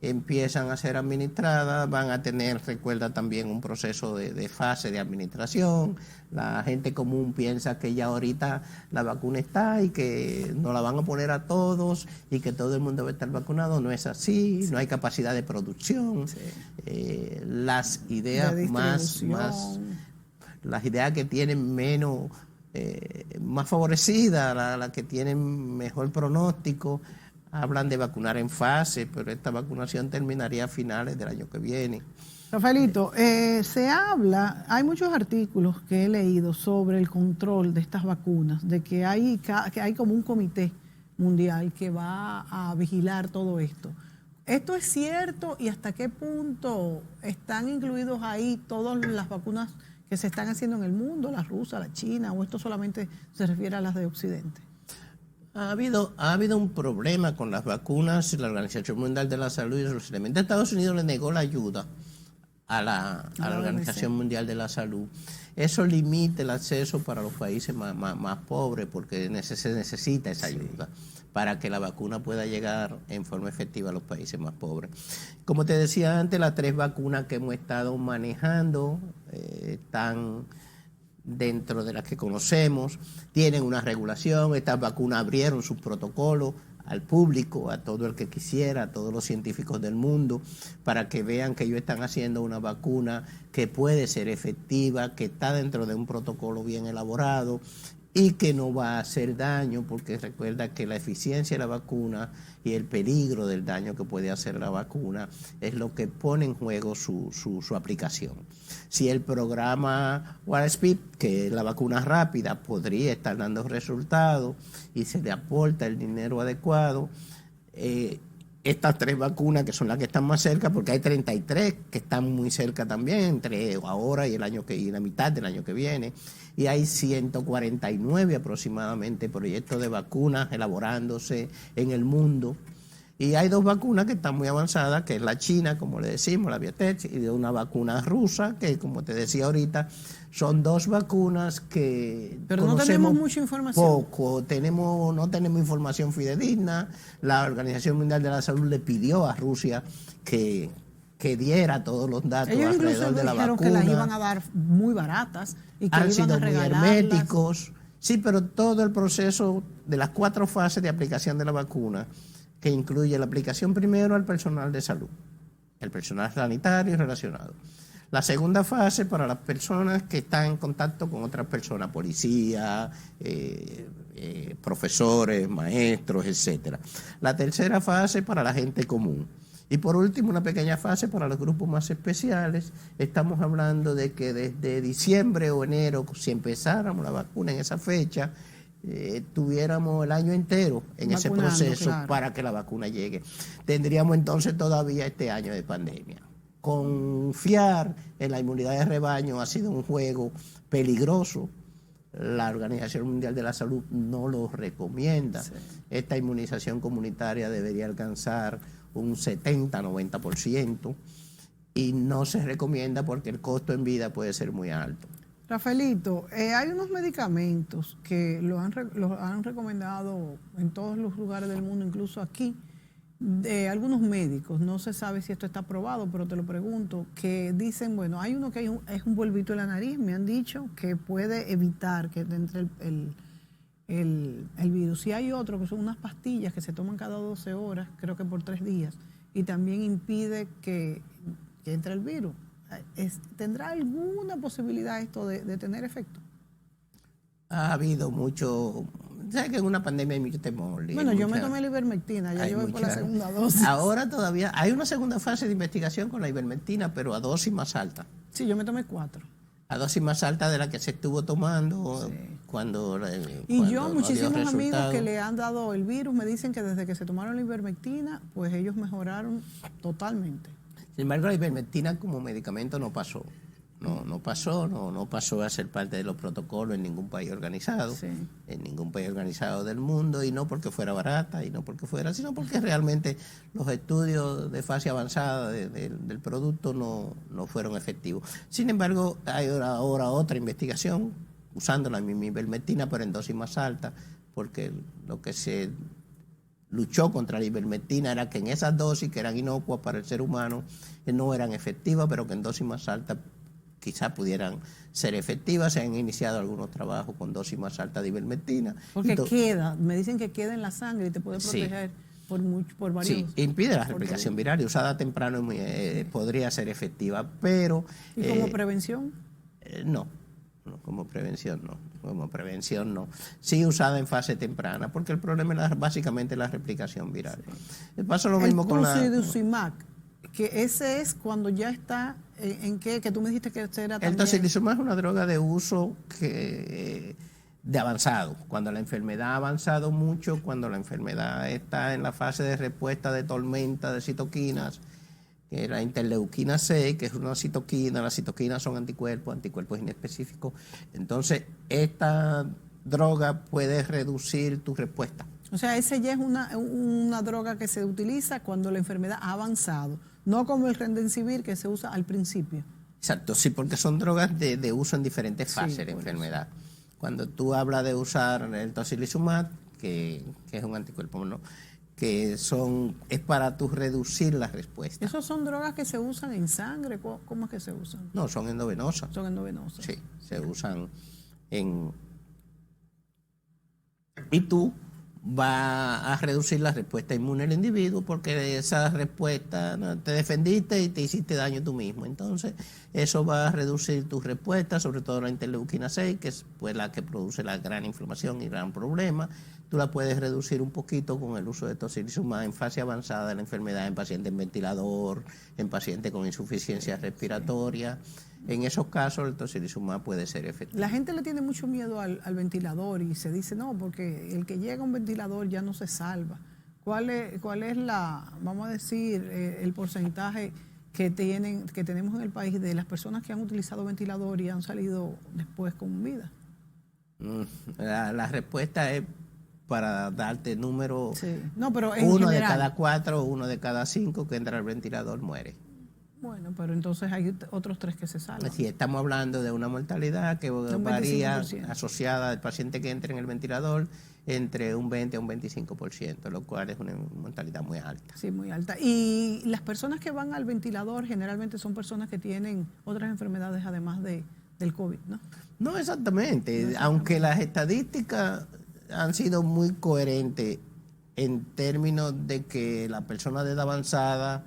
empiezan a ser administradas, van a tener, recuerda también, un proceso de fase de administración. La gente común piensa que ya ahorita la vacuna está y que nos la van a poner a todos y que todo el mundo va a estar vacunado. No es así, no hay capacidad de producción. Las ideas las ideas que tienen más favorecidas, las que tienen mejor pronóstico, hablan de vacunar en fase, pero esta vacunación terminaría a finales del año que viene. Rafaelito, hay muchos artículos que he leído sobre el control de estas vacunas, de que hay como un comité mundial que va a vigilar todo esto. ¿Esto es cierto y hasta qué punto están incluidos ahí todas las vacunas que se están haciendo en el mundo, la rusa, la china, o esto solamente se refiere a las de Occidente? Ha habido un problema con las vacunas y la Organización Mundial de la Salud y los elementos. Estados Unidos le negó la ayuda a la Organización Mundial de la Salud. Eso limita el acceso para los países más pobres porque se necesita esa ayuda para que la vacuna pueda llegar en forma efectiva a los países más pobres. Como te decía antes, las 3 vacunas que hemos estado manejando están dentro de las que conocemos, tienen una regulación. Estas vacunas abrieron sus protocolos al público, a todo el que quisiera, a todos los científicos del mundo, para que vean que ellos están haciendo una vacuna que puede ser efectiva, que está dentro de un protocolo bien elaborado y que no va a hacer daño, porque recuerda que la eficiencia de la vacuna y el peligro del daño que puede hacer la vacuna es lo que pone en juego su aplicación. Si el programa Warp Speed, que es la vacuna rápida, podría estar dando resultados y se le aporta el dinero adecuado, estas 3 vacunas que son las que están más cerca, porque hay 33 que están muy cerca también, entre ahora y la mitad del año que viene, y hay 149 aproximadamente proyectos de vacunas elaborándose en el mundo. Y hay 2 vacunas que están muy avanzadas, que es la china, como le decimos, la BioNTech, y de una vacuna rusa, que como te decía ahorita, son 2 vacunas que pero no tenemos mucha información. Poco, no tenemos información fidedigna. La Organización Mundial de la Salud le pidió a Rusia que diera todos los datos alrededor de la vacuna. Ellos que las iban a dar muy baratas y que iban a regalarlas. Muy herméticos. Sí, pero todo el proceso de las 4 fases de aplicación de la vacuna, que incluye la aplicación primero al personal de salud, el personal sanitario y relacionado. La segunda fase para las personas que están en contacto con otras personas, policía, profesores, maestros, etc. La tercera fase para la gente común. Y por último, una pequeña fase para los grupos más especiales. Estamos hablando de que desde diciembre o enero, si empezáramos la vacuna en esa fecha, tuviéramos el año entero en ese proceso, claro, para que la vacuna llegue. Tendríamos entonces todavía este año de pandemia. Confiar en la inmunidad de rebaño ha sido un juego peligroso. La Organización Mundial de la Salud no lo recomienda. Sí. Esta inmunización comunitaria debería alcanzar un 70-90%, y no se recomienda porque el costo en vida puede ser muy alto. Rafaelito, hay unos medicamentos que los han recomendado en todos los lugares del mundo, incluso aquí, de algunos médicos, no se sabe si esto está aprobado, pero te lo pregunto, que dicen, bueno, hay uno que es un polvito en la nariz, me han dicho que puede evitar que entre el virus. Y hay otro que son unas pastillas que se toman cada 12 horas, creo que por 3 días, y también impide que entre el virus. ¿Tendrá alguna posibilidad esto de tener efecto? Ha habido mucho... ¿Sabes que en una pandemia hay mucho temor? Bueno, yo me tomé la ivermectina, ya yo voy por la segunda dosis. Ahora todavía hay una segunda fase de investigación con la ivermectina, pero a dosis más alta. Sí, yo me tomé 4. A dosis más alta de la que se estuvo tomando cuando yo, muchísimos amigos que le han dado el virus me dicen que desde que se tomaron la ivermectina, pues ellos mejoraron totalmente. Sin embargo, la ivermectina como medicamento no pasó. No pasó a ser parte de los protocolos en ningún país organizado, en ningún país organizado del mundo, y no porque fuera barata, y no porque fuera, sino porque realmente los estudios de fase avanzada del producto no fueron efectivos. Sin embargo, hay ahora otra investigación usando la misma ivermectina, pero en dosis más alta, porque lo que se luchó contra la ivermectina era que en esas dosis, que eran inocuas para el ser humano, no eran efectivas, pero que en dosis más altas quizás pudieran ser efectivas. Se han iniciado algunos trabajos con dosis más alta de ivermectina. Porque me dicen que queda en la sangre y te puede proteger por varios... Sí, impide la replicación viral y usada temprano podría ser efectiva, pero... ¿Y como prevención? No, como prevención no. Sí usada en fase temprana, porque el problema es básicamente la replicación viral. Pasa lo mismo con la... Tocilizumab, que ese es cuando ya está en que tú me dijiste que ese era también... El tocilizumab es una droga de uso de avanzado, cuando la enfermedad ha avanzado mucho, cuando la enfermedad está en la fase de respuesta de tormenta de citoquinas, que es la interleuquina 6, que es una citoquina. Las citoquinas son anticuerpos inespecíficos. Entonces, esta droga puede reducir tu respuesta. O sea, ese ya es una droga que se utiliza cuando la enfermedad ha avanzado, no como el Remdesivir que se usa al principio. Exacto, sí, porque son drogas de uso en diferentes fases de enfermedad. Cuando tú hablas de usar el tocilizumab, que es un anticuerpo, ¿no?, que es para tú reducir la respuesta. ¿Esos son drogas que se usan en sangre? ¿Cómo es que se usan? No, son endovenosas. Son endovenosas. Sí, se usan y tú vas a reducir la respuesta inmune del individuo, porque de esa respuesta te defendiste y te hiciste daño tú mismo. Entonces, eso va a reducir tu respuesta, sobre todo la interleuquina 6, que es pues la que produce la gran inflamación y gran problema. Tú la puedes reducir un poquito con el uso de tocilizumab en fase avanzada de la enfermedad, en pacientes en ventilador, en pacientes con insuficiencia respiratoria. En esos casos el tocilizumab puede ser efectivo. La gente le tiene mucho miedo al ventilador y se dice, no, porque el que llega a un ventilador ya no se salva. ¿Cuál es vamos a decir, el porcentaje que tenemos en el país de las personas que han utilizado ventilador y han salido después con vida? La respuesta es, para darte número, no, pero 1 de cada 4, 1 de cada 5 que entra al ventilador muere. Bueno, pero entonces hay otros 3 que se salvan. Sí, estamos hablando de una mortalidad que varía asociada al paciente que entra en el ventilador entre un 20 a un 25%, lo cual es una mortalidad muy alta. Sí, muy alta. Y las personas que van al ventilador generalmente son personas que tienen otras enfermedades además del COVID, ¿no? No exactamente, aunque las estadísticas han sido muy coherentes en términos de que la persona de edad avanzada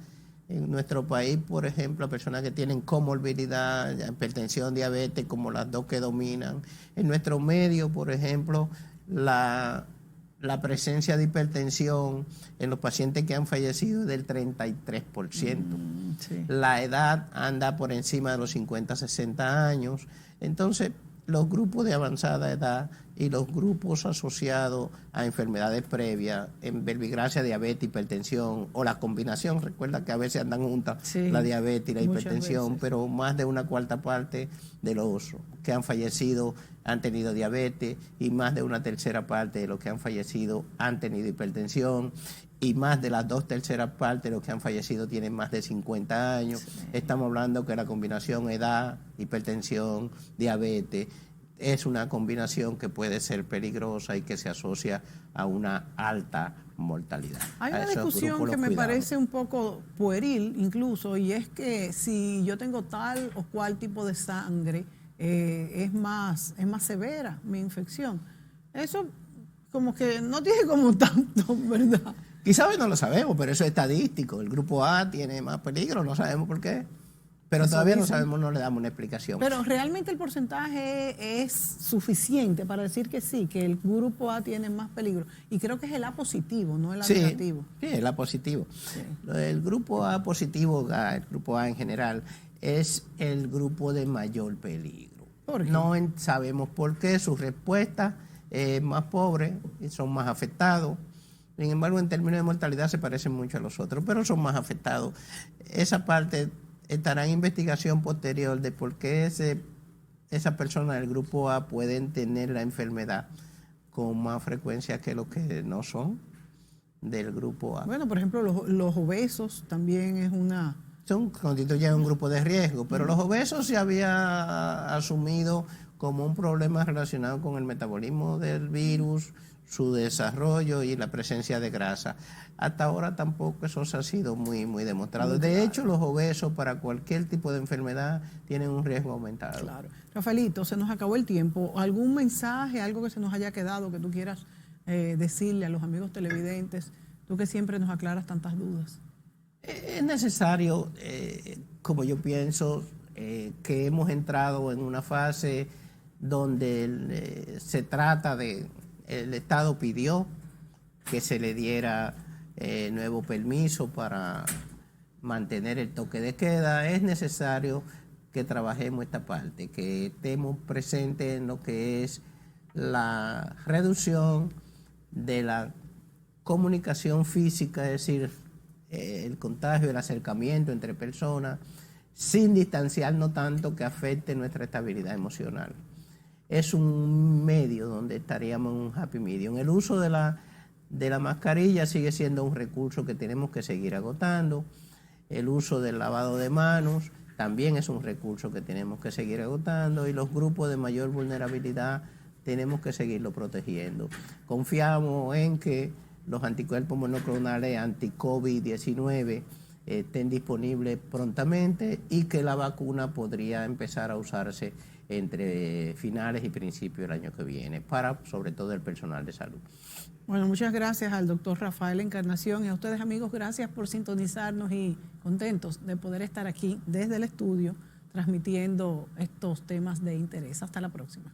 en nuestro país, por ejemplo, personas que tienen comorbilidad, hipertensión, diabetes, como las dos que dominan. En nuestro medio, por ejemplo, la presencia de hipertensión en los pacientes que han fallecido es del 33%. La edad anda por encima de los 50, 60 años. Entonces, los grupos de avanzada edad y los grupos asociados a enfermedades previas, en verbigracia, diabetes, hipertensión o la combinación, recuerda que a veces andan juntas la diabetes y la hipertensión, pero más de una cuarta parte de los que han fallecido han tenido diabetes y más de una tercera parte de los que han fallecido han tenido hipertensión. y más de las 2/3 partes de los que han fallecido tienen más de 50 años. Sí. Estamos hablando que la combinación edad, hipertensión, diabetes, es una combinación que puede ser peligrosa y que se asocia a una alta mortalidad. Hay una discusión que me parece un poco pueril incluso, y es que si yo tengo tal o cual tipo de sangre, es más severa mi infección. Eso como que no tiene como tanto, ¿verdad? Quizás no lo sabemos, pero eso es estadístico. El grupo A tiene más peligro, no sabemos por qué. Pero eso todavía no sabemos, no le damos una explicación. Pero realmente el porcentaje es suficiente para decir que sí, que el grupo A tiene más peligro. Y creo que es el A positivo, no el A negativo. Sí, el A positivo. Sí. El grupo A positivo, el grupo A en general, es el grupo de mayor peligro. ¿Por qué? No sabemos por qué, su respuesta es más pobre y son más afectados. Sin embargo, en términos de mortalidad se parecen mucho a los otros, pero son más afectados. Esa parte estará en investigación posterior de por qué esa persona del grupo A pueden tener la enfermedad con más frecuencia que los que no son del grupo A. Bueno, por ejemplo, los obesos también es una... Constituyen un grupo de riesgo, pero los obesos se había asumido como un problema relacionado con el metabolismo del virus, su desarrollo y la presencia de grasa. Hasta ahora tampoco eso se ha sido muy demostrado. De hecho, los obesos para cualquier tipo de enfermedad tienen un riesgo aumentado. Claro. Rafaelito, se nos acabó el tiempo. ¿Algún mensaje, algo que se nos haya quedado que tú quieras decirle a los amigos televidentes? Tú que siempre nos aclaras tantas dudas. Es necesario, como yo pienso, que hemos entrado en una fase donde se trata de... El Estado pidió que se le diera nuevo permiso para mantener el toque de queda. Es necesario que trabajemos esta parte, que estemos presentes en lo que es la reducción de la comunicación física, es decir, el contagio, el acercamiento entre personas, sin distanciarnos tanto que afecte nuestra estabilidad emocional. Es un medio donde estaríamos en un happy medium. El uso de la mascarilla sigue siendo un recurso que tenemos que seguir agotando. El uso del lavado de manos también es un recurso que tenemos que seguir agotando. Y los grupos de mayor vulnerabilidad tenemos que seguirlo protegiendo. Confiamos en que los anticuerpos monoclonales anti-COVID-19 estén disponibles prontamente y que la vacuna podría empezar a usarse entre finales y principios del año que viene, para sobre todo el personal de salud. Bueno, muchas gracias al doctor Rafael Encarnación y a ustedes, amigos, gracias por sintonizarnos y contentos de poder estar aquí desde el estudio transmitiendo estos temas de interés. Hasta la próxima.